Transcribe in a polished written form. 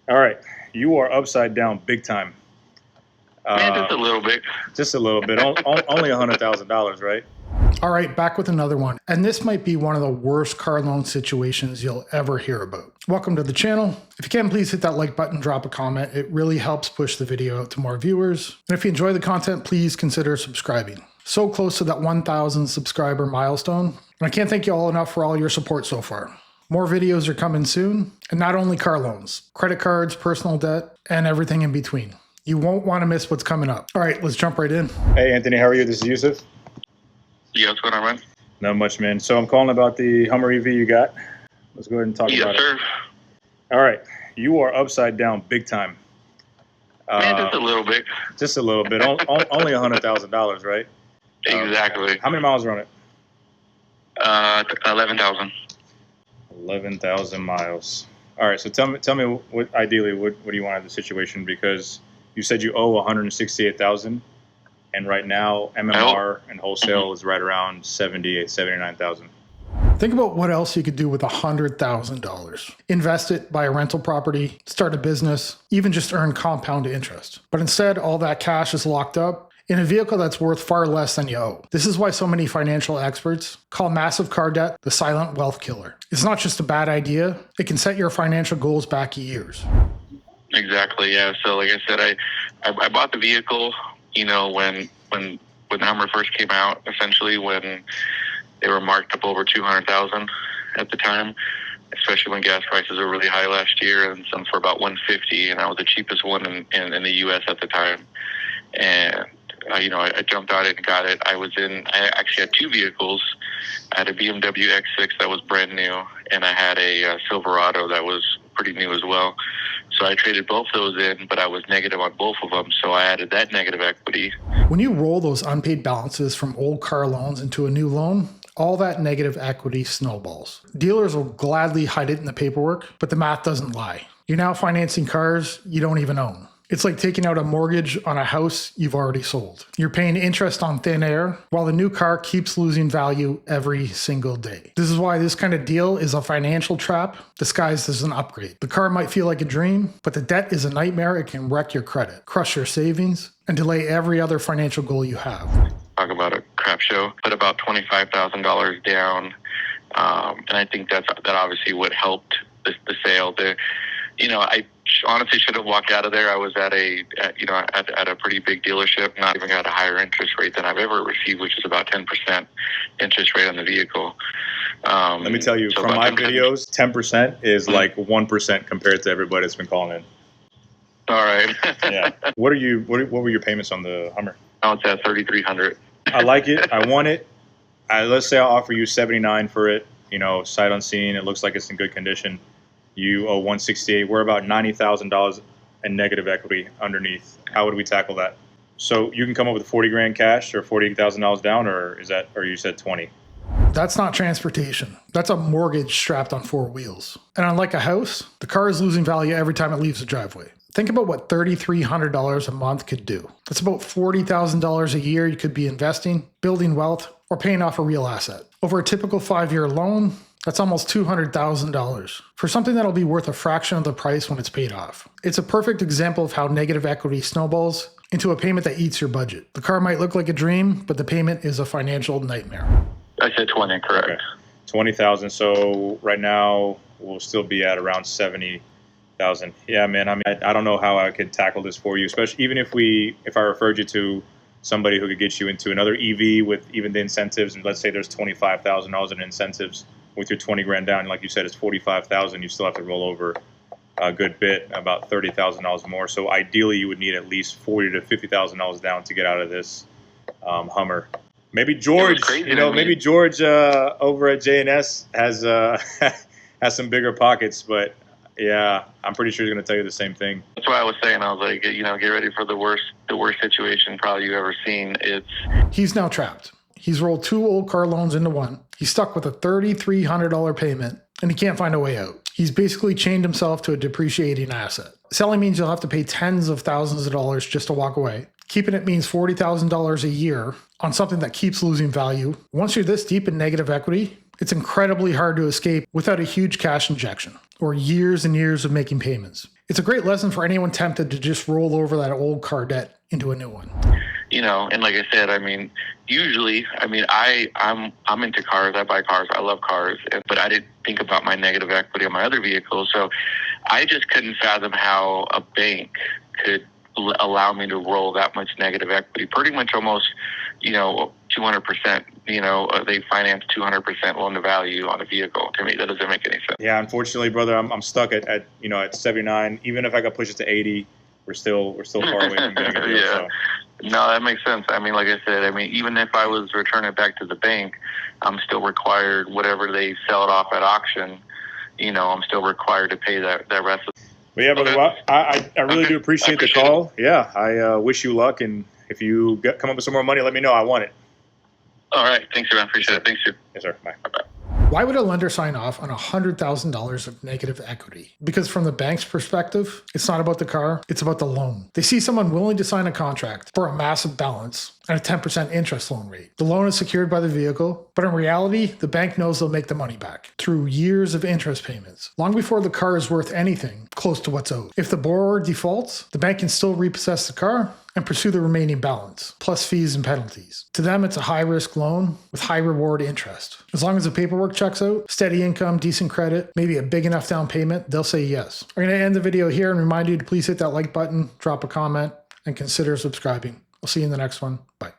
All right, you are upside down big time. Man, just a little bit. Just a little bit. Only $100,000, right? All right, back with another one. And this might be one of the worst car loan situations you'll ever hear about. Welcome to the channel. If you can, please hit that like button, drop a comment. It really helps push the video out to more viewers. And if you enjoy the content, please consider subscribing. So close to that 1,000 subscriber milestone. And I can't thank you all enough for all your support so far. More videos are coming soon. And not only car loans, credit cards, personal debt, and everything in between. You won't want to miss what's coming up. All right, let's jump right in. Hey, Anthony, how are you? This is Yusuf. Yeah, what's going on, man? Not much, man. So I'm calling about the Hummer EV you got. Let's go ahead and talk about it. Yes, sir. All right, you are upside down big time. Man, just a little bit. Just a little bit. Only $100,000, right? Exactly. How many miles are on it? 11,000. 11,000 miles. All right, so tell me what ideally what do you want out of the situation, because you said you owe 168,000, and right now MMR and wholesale is right around 79,000. Think about what else you could do with $100,000. Invest it, buy a rental property, start a business, even just earn compound interest. But instead, all that cash is locked up in a vehicle that's worth far less than you owe. This is why so many financial experts call massive car debt the silent wealth killer. It's not just a bad idea, it can set your financial goals back years. Exactly, yeah. So like I said, I bought the vehicle, you know, when the Hummer first came out, essentially when they were marked up over 200,000 at the time, especially when gas prices were really high last year, and some for about 150, and I was the cheapest one in the U.S. at the time. And you know, I jumped on it and got it. I actually had two vehicles. I had a BMW X6 that was brand new, and I had a Silverado that was pretty new as well. So I traded both those in, but I was negative on both of them, so I added that negative equity. When you roll those unpaid balances from old car loans into a new loan, all that negative equity snowballs. Dealers will gladly hide it in the paperwork, but the math doesn't lie. You're now financing cars you don't even own. It's like taking out a mortgage on a house you've already sold. You're paying interest on thin air while the new car keeps losing value every single day. This is why this kind of deal is a financial trap disguised as an upgrade. The car might feel like a dream, but the debt is a nightmare. It can wreck your credit, crush your savings, and delay every other financial goal you have. Talk about a crap show. Put about $25,000 down, and I think that obviously would help the sale. You know, I honestly should have walked out of there. I was at a pretty big dealership, not even got a higher interest rate than I've ever received, which is about 10% interest rate on the vehicle. Let me tell you, so from my videos, 10% is like 1% compared to everybody that's been calling in. All right. Yeah. What were your payments on the Hummer? Oh, it's at $3,300. I like it. I want it. Let's say I'll offer you $79 for it. You know, sight unseen. It looks like it's in good condition. You owe $168. We're about $90,000 in negative equity underneath. How would we tackle that? So you can come up with 40 grand cash or $48,000 down, or you said 20? That's not transportation. That's a mortgage strapped on four wheels. And unlike a house, the car is losing value every time it leaves the driveway. Think about what $3,300 a month could do. That's about $40,000 a year you could be investing, building wealth, or paying off a real asset. Over a typical 5-year loan, that's almost $200,000 for something that'll be worth a fraction of the price when it's paid off. It's a perfect example of how negative equity snowballs into a payment that eats your budget. The car might look like a dream, but the payment is a financial nightmare. I said 20, correct. Okay. 20,000. So right now we'll still be at around 70,000. Yeah, man. I mean, I don't know how I could tackle this for you, especially even if I referred you to somebody who could get you into another EV with even the incentives. And let's say there's $25,000 in incentives. With your 20 grand down, like you said, it's 45,000. You still have to roll over a good bit, about $30,000 more. So ideally, you would need at least $40,000 to $50,000 down to get out of this Hummer. Maybe George, maybe George over at JNS has has some bigger pockets, but yeah, I'm pretty sure he's going to tell you the same thing. That's why I was saying, I was like, you know, get ready for the worst situation probably you've ever seen. He's now trapped. He's rolled two old car loans into one. He's stuck with a $3,300 payment, and he can't find a way out. He's basically chained himself to a depreciating asset. Selling means you'll have to pay tens of thousands of dollars just to walk away. Keeping it means $40,000 a year on something that keeps losing value. Once you're this deep in negative equity, it's incredibly hard to escape without a huge cash injection or years and years of making payments. It's a great lesson for anyone tempted to just roll over that old car debt into a new one. You know, and like I said, I mean, usually, I mean, I'm into cars. I buy cars. I love cars, but I didn't think about my negative equity on my other vehicles. So I just couldn't fathom how a bank could allow me to roll that much negative equity. Pretty much almost, you know, 200%. You know, they finance 200% loan to value on a vehicle. To me, that doesn't make any sense. Yeah, unfortunately, brother, I'm stuck at you know, at 79. Even if I could push it to 80, we're still far away from getting a deal. Yeah. So. No, that makes sense. I mean, like I said, I mean, even if I was returning it back to the bank, I'm still required, whatever they sell it off at auction, you know, I'm still required to pay that rest of it. But yeah, brother, well, I really do appreciate the call. Yeah, I wish you luck, and if you come up with some more money, let me know. I want it. All right. Thanks, man. Appreciate it. Thanks, sir. Yes, sir. Bye. Bye-bye. Why would a lender sign off on $100,000 of negative equity? Because from the bank's perspective, it's not about the car, it's about the loan. They see someone willing to sign a contract for a massive balance and a 10% interest loan rate. The loan is secured by the vehicle, but in reality, the bank knows they'll make the money back through years of interest payments, long before the car is worth anything close to what's owed. If the borrower defaults, the bank can still repossess the car and pursue the remaining balance, plus fees and penalties. To them, it's a high-risk loan with high-reward interest. As long as the paperwork checks out, steady income, decent credit, maybe a big enough down payment, they'll say yes. I'm going to end the video here and remind you to please hit that like button, drop a comment, and consider subscribing. I'll see you in the next one. Bye.